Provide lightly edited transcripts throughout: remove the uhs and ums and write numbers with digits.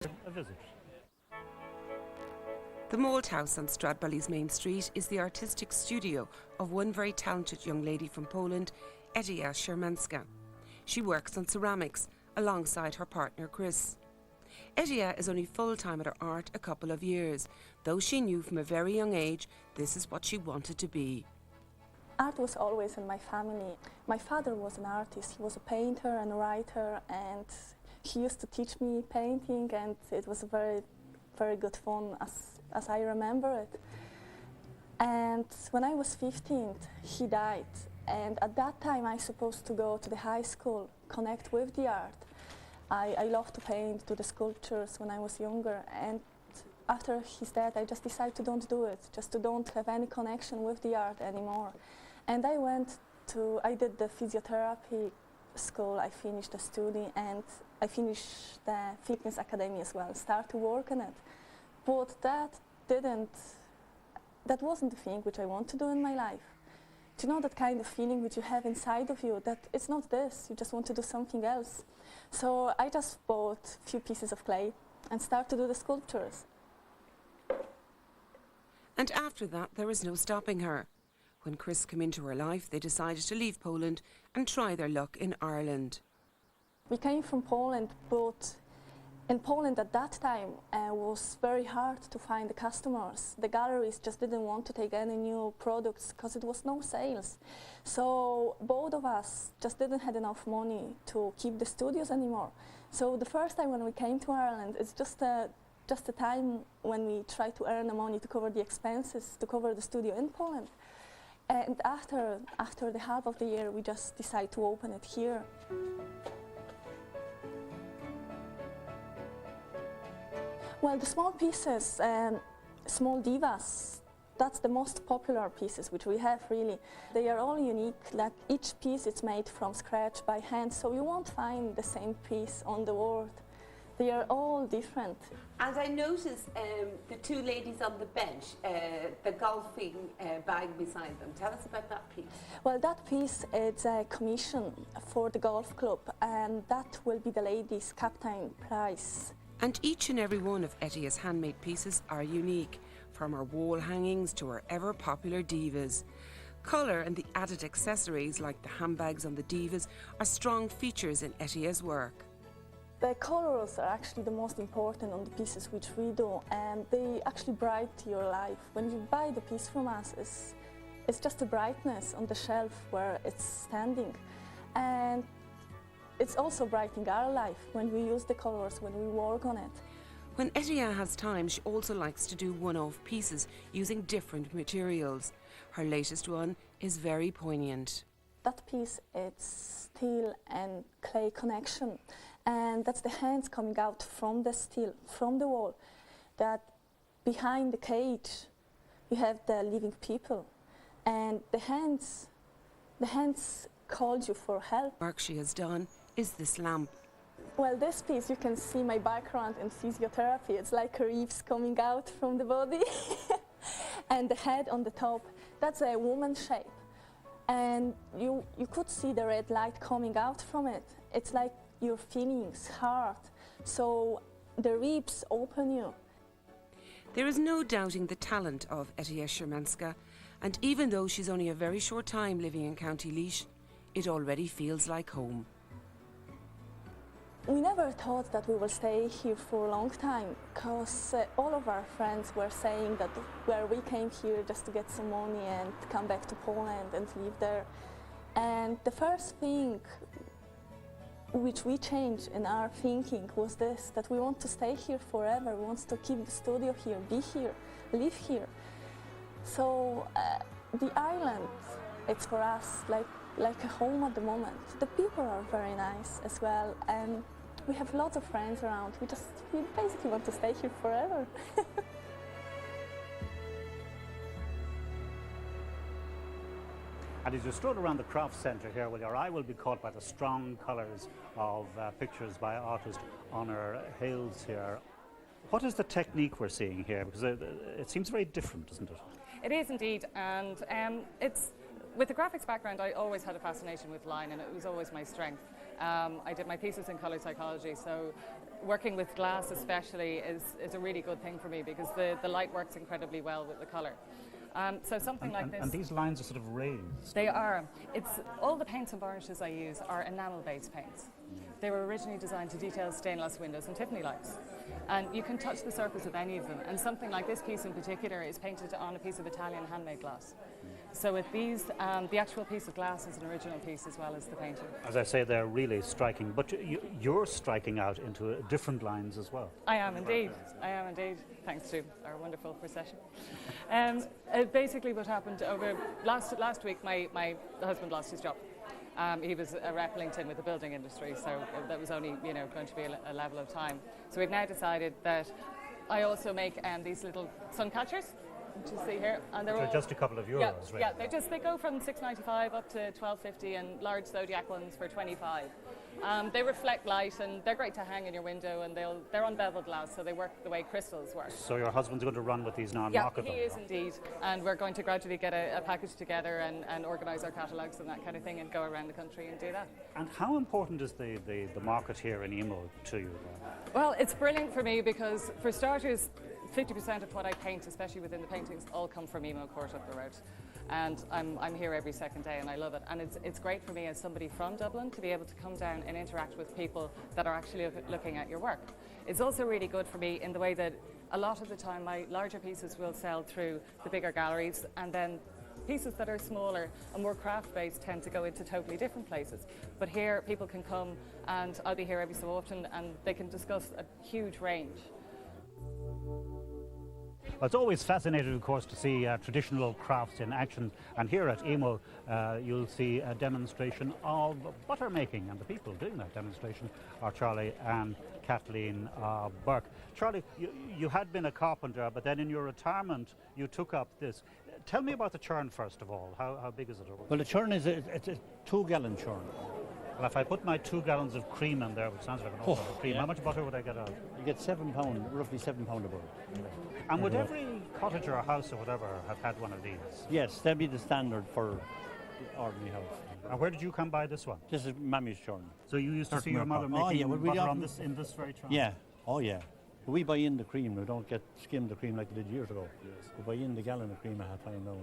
a visit. The Malthouse on Stradbally's main street is the artistic studio of one very talented young lady from Poland, Edyia Szymanska. She works on ceramics alongside her partner Chris. Edyia is only full-time at her art a couple of years, though she knew from a very young age this is what she wanted to be. Art was always in my family. My father was an artist. He was a painter and a writer, and he used to teach me painting, and it was very, very good fun as I remember it. And when I was 15, he died. And at that time, I was supposed to go to the high school, connect with the art. I loved to paint, do the sculptures when I was younger. And after his death, I just decided to don't do it, just to don't have any connection with the art anymore. And I did the physiotherapy school, I finished the study, and I finished the fitness academy as well, start to work on it. But that wasn't the thing which I want to do in my life. Do you know that kind of feeling which you have inside of you, that it's not this, you just want to do something else. So I just bought a few pieces of clay and started to do the sculptures. And after that, there was no stopping her. When Chris came into her life, they decided to leave Poland and try their luck in Ireland. We came from Poland, but in Poland at that time it was very hard to find the customers. The galleries just didn't want to take any new products because it was no sales. So both of us just didn't have enough money to keep the studios anymore. So the first time when we came to Ireland, it's just a time when we tried to earn the money to cover the expenses, to cover the studio in Poland. And after the half of the year, we just decided to open it here. Well, the small pieces, small divas, that's the most popular pieces which we have really. They are all unique, like each piece is made from scratch by hand, so you won't find the same piece on the world. They are all different. And I noticed the two ladies on the bench, the golfing bag beside them. Tell us about that piece. Well, that piece is a commission for the golf club, and that will be the ladies' captain prize. And each and every one of Edyia's handmade pieces are unique, from her wall hangings to her ever-popular divas. Colour and the added accessories like the handbags on the divas are strong features in Edyia's work. The colours are actually the most important on the pieces which we do, and they actually brighten your life. When you buy the piece from us, it's just a brightness on the shelf where it's standing. And it's also brightening our life when we use the colours, when we work on it. When Edyia has time, she also likes to do one-off pieces using different materials. Her latest one is very poignant. That piece, it's steel and clay connection. And that's the hands coming out from the steel, from the wall. That behind the cage, you have the living people. And the hands called you for help. Work she has done is this lamp. Well, this piece, you can see my background in physiotherapy. It's like ribs coming out from the body. And the head on the top, that's a woman's shape. And you could see the red light coming out from it. It's like your feelings, heart. So the ribs open you. There is no doubting the talent of Edyia Szymanska, and even though she's only a very short time living in County Laois, it already feels like home. We never thought that we will stay here for a long time, because all of our friends were saying that where we came here just to get some money and come back to Poland and live there. And the first thing which we changed in our thinking was this, that we want to stay here forever, we want to keep the studio here, be here, live here. So the island, it's for us like a home at the moment. The people are very nice as well, and we have lots of friends around. We basically want to stay here forever. And as you stroll around the craft centre here, well, your eye will be caught by the strong colours of pictures by artist Honor Hales here. What is the technique we're seeing here? Because it seems very different, doesn't it? It is indeed, and it's with the graphics background, I always had a fascination with line, and it was always my strength. I did my thesis in colour psychology, so working with glass especially is a really good thing for me because the light works incredibly well with the colour. So something like this. And these lines are sort of raised. They are. It's all the paints and varnishes I use are enamel-based paints. They were originally designed to detail stained glass windows and Tiffany lights. And you can touch the surface of any of them. And something like this piece in particular is painted on a piece of Italian handmade glass. So with these, the actual piece of glass is an original piece as well as the painting. As I say, they're really striking, but you're striking out into different lines as well. I am indeed, thanks to our wonderful procession. Basically what happened over last week, my husband lost his job. He was a Repplington with the building industry, so that was only going to be a level of time. So we've now decided that I also make these little sun catchers, which you see here, and they're all just a couple of euros. Yeah, really. yeah. They go from $6.95 up to $12.50, and large zodiac ones for $25. They reflect light, and they're great to hang in your window, and they're on beveled glass, so they work the way crystals work. So your husband's going to run with these now and market them? Yeah, he is indeed, and we're going to gradually get a package together and organise our catalogues and that kind of thing, and go around the country and do that. And how important is the market here in Emo to you? Well, it's brilliant for me because, for starters, 50% of what I paint, especially within the paintings, all come from Emo Court up the road. And I'm here every second day and I love it. And it's great for me as somebody from Dublin to be able to come down and interact with people that are actually looking at your work. It's also really good for me in the way that a lot of the time my larger pieces will sell through the bigger galleries, and then pieces that are smaller and more craft-based tend to go into totally different places. But here people can come, and I'll be here every so often, and they can discuss a huge range. Well, it's always fascinating, of course, to see traditional crafts in action. And here at Emo, you'll see a demonstration of butter making. And the people doing that demonstration are Charlie and Kathleen Burke. Charlie, you had been a carpenter, but then in your retirement, you took up this. Tell me about the churn, first of all. How big is it? Well, the churn is it's a 2-gallon churn. Well, if I put my 2 gallons of cream in there, which sounds like an awful lot of cream, yeah. How much butter would I get out? You get roughly 7 pound of butter. And would every cottage or house or whatever have had one of these? Yes, that'd be the standard for the ordinary house. And where did you come by this one? This is Mammy's churn. So you used to see your mother Oh, making yeah, well, butter in this very churn? Yeah, oh yeah. We buy in the cream, we don't skim the cream like we did years ago. Yes. We buy in the gallon of cream I have time now.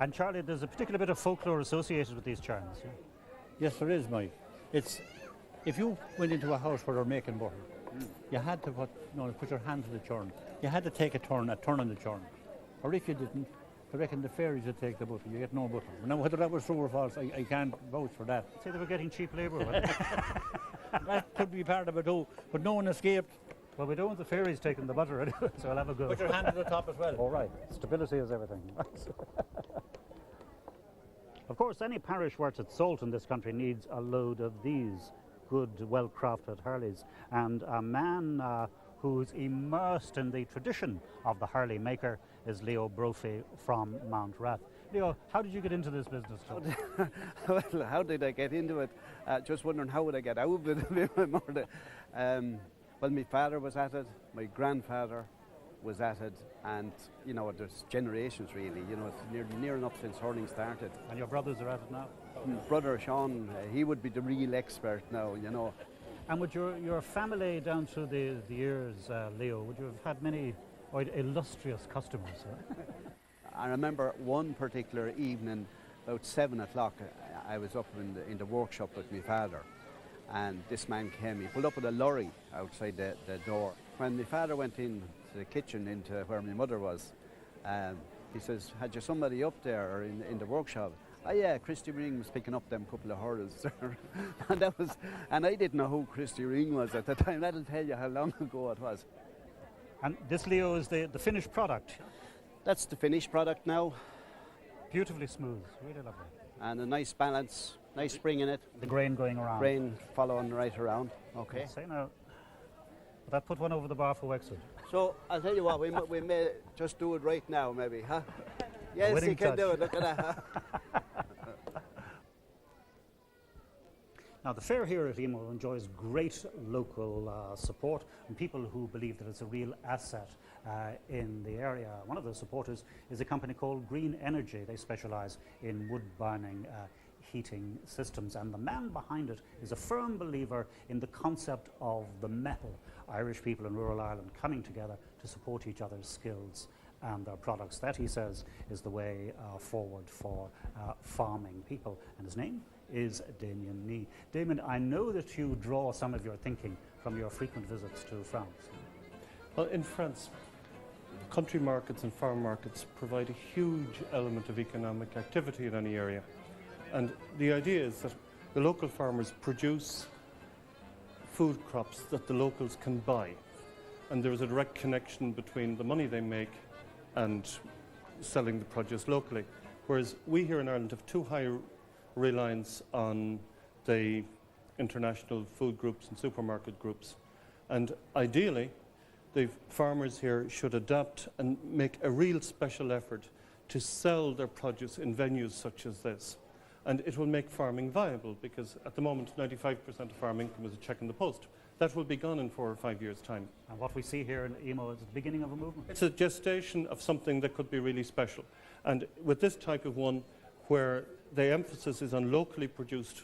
And Charlie, there's a particular bit of folklore associated with these churns, yeah? Yes, there is, Mike. It's, if you went into a house where they're making butter, you had to put your hand to the churn. You had to take a turn on the churn. Or if you didn't, I reckon the fairies would take the butter. You get no butter. Now, whether that was true or false, I can't vouch for that. Say they were getting cheap labour, wasn't it? That could be part of it too, but no one escaped. Well, we don't want the fairies taking the butter anyway, so I'll have a go. Put your hand to the top as well. All right. Stability is everything. Of course, any parish worth its salt in this country needs a load of these good, well-crafted Harleys. And a man who's immersed in the tradition of the Harley maker is Leo Brophy from Mount Rath. Leo, how did you get into this business? Well, how did I get into it? Just wondering how would I get out of it. Well, my father was at it, my grandfather was at it, and there's generations really. It's near enough since hurling started. And your brothers are at it now? Brother Sean, he would be the real expert now. And would your family down through the years, Leo, would you have had many illustrious customers? I remember one particular evening, about 7 o'clock, I was up in the workshop with my father, and this man came. He pulled up with a lorry outside the door. When my father went in to the kitchen, into where my mother was, he says, "Had you somebody up there or in the workshop?" "Oh yeah, Christy Ring was picking up them couple of hurls." and I didn't know who Christy Ring was at the time. That'll tell you how long ago it was. And this, Leo, is the finished product? That's the finished product now. Beautifully smooth, really lovely. And a nice balance, nice spring in it. The grain going around. Grain following right around. Okay. Say now, but I put one over the bar for Wexford. So I'll tell you what, we may just do it right now, maybe, huh? Yes, you can do it. Look at that. Now, the fair here at Emo enjoys great local support and people who believe that it's a real asset in the area. One of the supporters is a company called Green Energy. They specialise in wood burning heating systems, and the man behind it is a firm believer in the concept of the metal. Irish people in rural Ireland coming together to support each other's skills and their products. That, he says, is the way forward for farming people. And his name is Damien Nee. Damien, I know that you draw some of your thinking from your frequent visits to France. Well, in France, country markets and farm markets provide a huge element of economic activity in any area. And the idea is that the local farmers produce food crops that the locals can buy. And there is a direct connection between the money they make and selling the produce locally. Whereas we here in Ireland have too high reliance on the international food groups and supermarket groups. And ideally, the farmers here should adapt and make a real special effort to sell their produce in venues such as this. And it will make farming viable, because at the moment 95% of farm income is a check in the post. That will be gone in 4 or 5 years' time. And what we see here in Emo is the beginning of a movement. It's a gestation of something that could be really special. And with this type of one, where the emphasis is on locally produced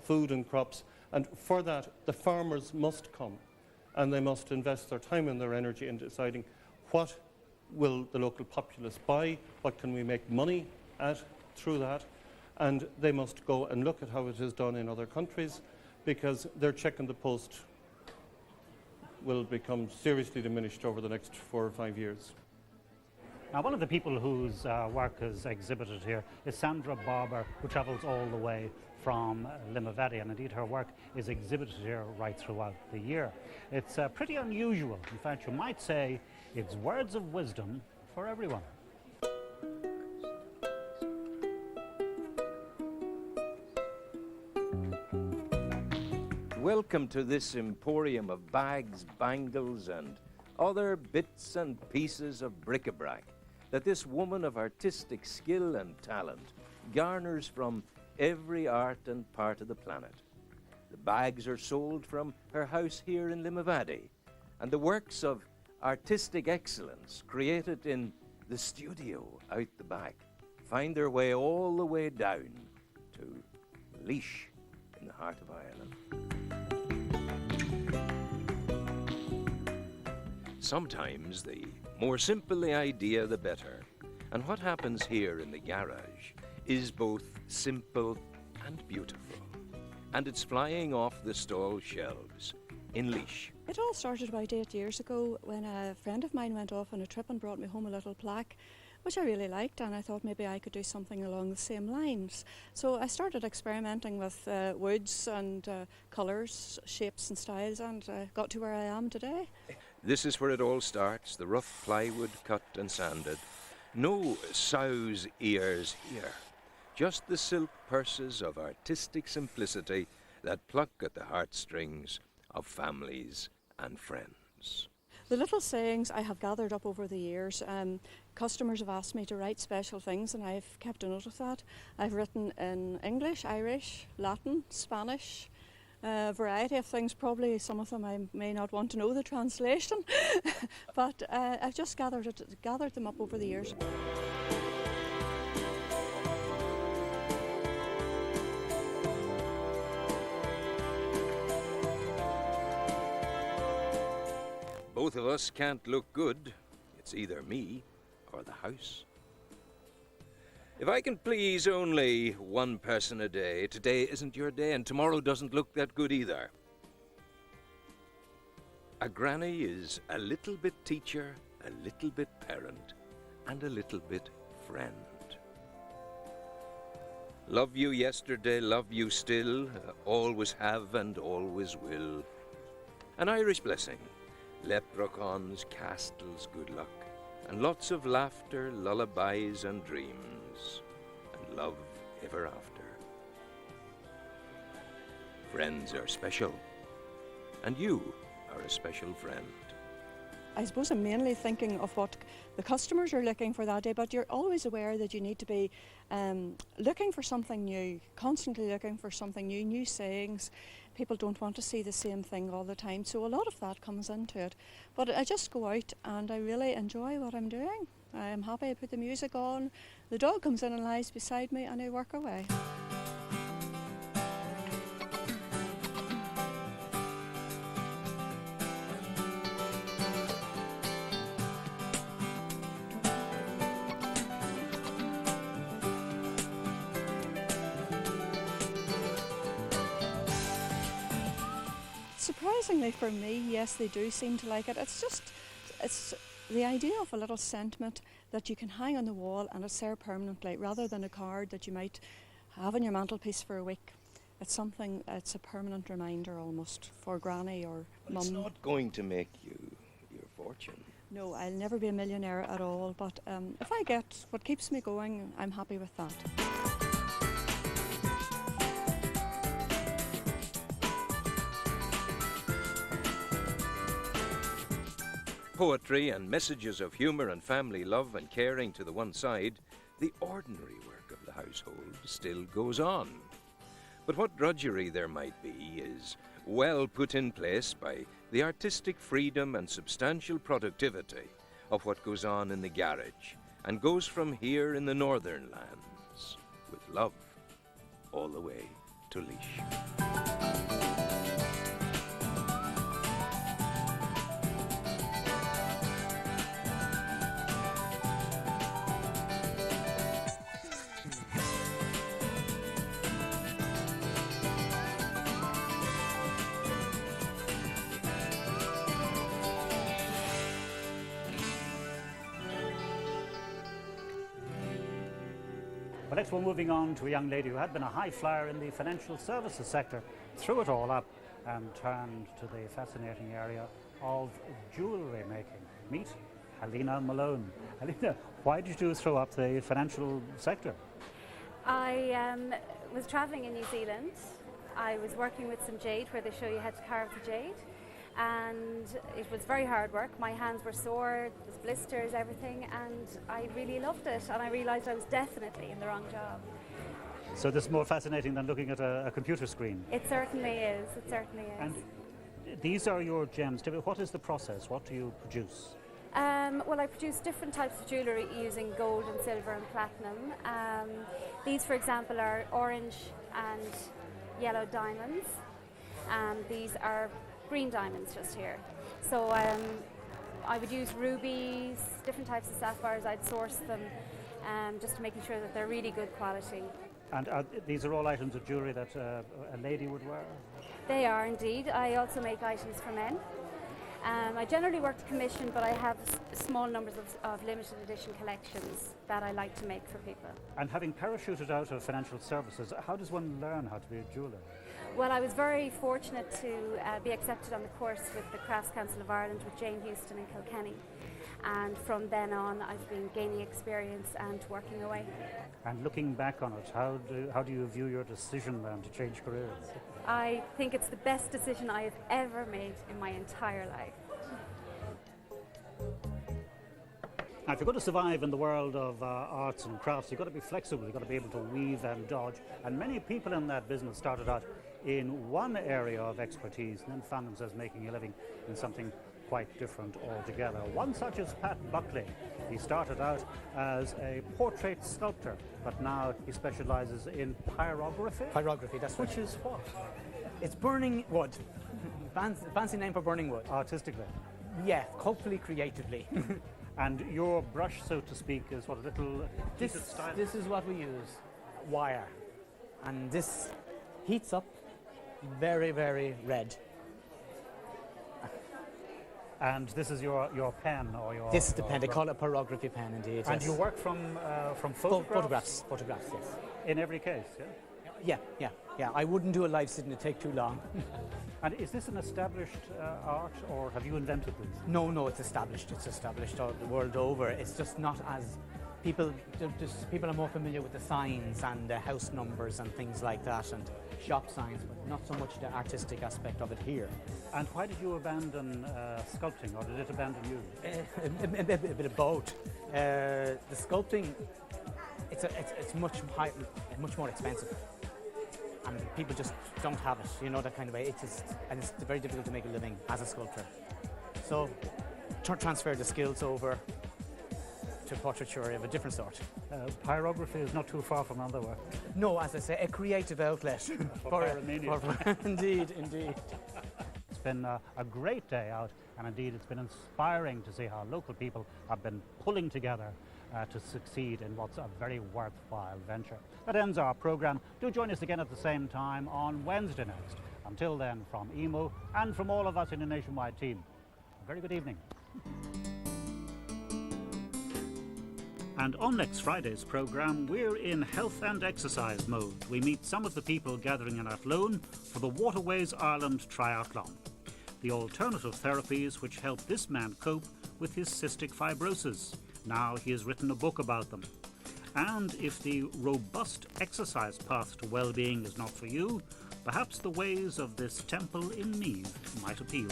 food and crops, and for that the farmers must come and they must invest their time and their energy in deciding what will the local populace buy, what can we make money at through that, and they must go and look at how it is done in other countries, because their check in the post will become seriously diminished over the next 4 or 5 years. Now, one of the people whose work is exhibited here is Sandra Barber, who travels all the way from Limavady, and indeed her work is exhibited here right throughout the year. It's pretty unusual. In fact, you might say it's words of wisdom for everyone. Welcome to this emporium of bags, bangles, and other bits and pieces of bric-a-brac that this woman of artistic skill and talent garners from every art and part of the planet. The bags are sold from her house here in Limavady, and the works of artistic excellence created in the studio out the back find their way all the way down to Laois in the heart of Ireland. Sometimes the more simple the idea, the better. And what happens here in the garage is both simple and beautiful. And it's flying off the stall shelves in Laois. It all started about 8 years ago when a friend of mine went off on a trip and brought me home a little plaque, which I really liked, and I thought maybe I could do something along the same lines. So I started experimenting with woods and colours, shapes and styles, and got to where I am today. This is where it all starts, the rough plywood cut and sanded. No sow's ears here, just the silk purses of artistic simplicity that pluck at the heartstrings of families and friends. The little sayings I have gathered up over the years. Customers have asked me to write special things, and I've kept a note of that. I've written in English, Irish, Latin, Spanish, a variety of things. Probably some of them I may not want to know the translation, but I've just gathered them up over the years. Both of us can't look good. It's either me or the house. If I can please only one person a day, today isn't your day, and tomorrow doesn't look that good either. A granny is a little bit teacher, a little bit parent, and a little bit friend. Love you yesterday, love you still, always have and always will. An Irish blessing. Leprechauns, castles, good luck, and lots of laughter, lullabies and dreams, and love ever after. Friends are special, and you are a special friend. I suppose I'm mainly thinking of what the customers are looking for that day, but you're always aware that you need to be looking for something new, constantly looking for something new, new sayings. People don't want to see the same thing all the time, so a lot of that comes into it. But I just go out and I really enjoy what I'm doing. I'm happy, I put the music on, the dog comes in and lies beside me, and I work away. surprisingly for me, yes, they do seem to like it. It's the idea of a little sentiment that you can hang on the wall and it's there permanently, rather than a card that you might have on your mantelpiece for a week. It's a permanent reminder almost for granny or mum. It's not going to make you your fortune. No, I'll never be a millionaire at all, but if I get what keeps me going, I'm happy with that. Poetry and messages of humour and family love and caring to the one side, the ordinary work of the household still goes on. But what drudgery there might be is well put in place by the artistic freedom and substantial productivity of what goes on in the garage and goes from here in the northern lands with love all the way to Laois. Well, next we're moving on to a young lady who had been a high flyer in the financial services sector, threw it all up and turned to the fascinating area of jewellery making. Meet Helena Malone. Helena, why did you throw up the financial sector? I was travelling in New Zealand. I was working with some jade where they show you how to carve the jade, and it was very hard work. My hands were sore, there was blisters, everything, and I really loved it, and I realised I was definitely in the wrong job. So this is more fascinating than looking at a computer screen. It certainly is, it certainly is. And these are your gems. What is the process? What do you produce? Well, I produce different types of jewellery using gold and silver and platinum. These, for example, are orange and yellow diamonds. These are green diamonds just here. So I would use rubies, different types of sapphires. I'd source them just to making sure that they're really good quality. And these are all items of jewellery that a lady would wear? They are indeed. I also make items for men. I generally work to commission, but I have small numbers of limited edition collections that I like to make for people. And having parachuted out of financial services, how does one learn how to be a jeweller? Well, I was very fortunate to be accepted on the course with the Crafts Council of Ireland with Jane Houston in Kilkenny. And from then on, I've been gaining experience and working away. And looking back on it, how do you view your decision then to change careers? I think it's the best decision I have ever made in my entire life. Now, if you're going to survive in the world of arts and crafts, you've got to be flexible, you've got to be able to weave and dodge. And many people in that business started out in one area of expertise and then found themselves making a living in something quite different altogether. One such is Pat Buckley. He started out as a portrait sculptor, but now he specialises in pyrography. Pyrography, that's right. Which is what? It's burning wood. Fancy name for burning wood. Artistically. Yeah, hopefully creatively. And your brush, so to speak, is what, a little heated style? This is what we use, wire. And this heats up very, very red. And this is your pen or your... This is the pen, they call it a pyrography pen indeed. And yes. you work from photographs? Photographs, yes. In every case, yeah? Yeah. I wouldn't do a live sitting, it'd take too long. And is this an established art, or have you invented this? No, it's established. It's established all the world over. It's just not as... People are more familiar with the signs and the house numbers and things like that, and shop signs, but not so much the artistic aspect of it here. And why did you abandon sculpting, or did it abandon you? A bit of both. The sculpting, it's much more expensive, and people just don't have it. You know, that kind of way. It's very difficult to make a living as a sculptor. So, transfer the skills over to portraiture of a different sort. Pyrography is not too far from other work. No, as I say, a creative outlet. for Indeed. It's been a great day out, and indeed it's been inspiring to see how local people have been pulling together to succeed in what's a very worthwhile venture. That ends our programme. Do join us again at the same time on Wednesday next Until then, from Emo and from all of us in the Nationwide team, a very good evening. And on next Friday's programme, we're in health and exercise mode. We meet some of the people gathering in Athlone for the Waterways Ireland Triathlon, the alternative therapies which help this man cope with his cystic fibrosis. Now he has written a book about them. And if the robust exercise path to well-being is not for you, perhaps the ways of this temple in Meath might appeal.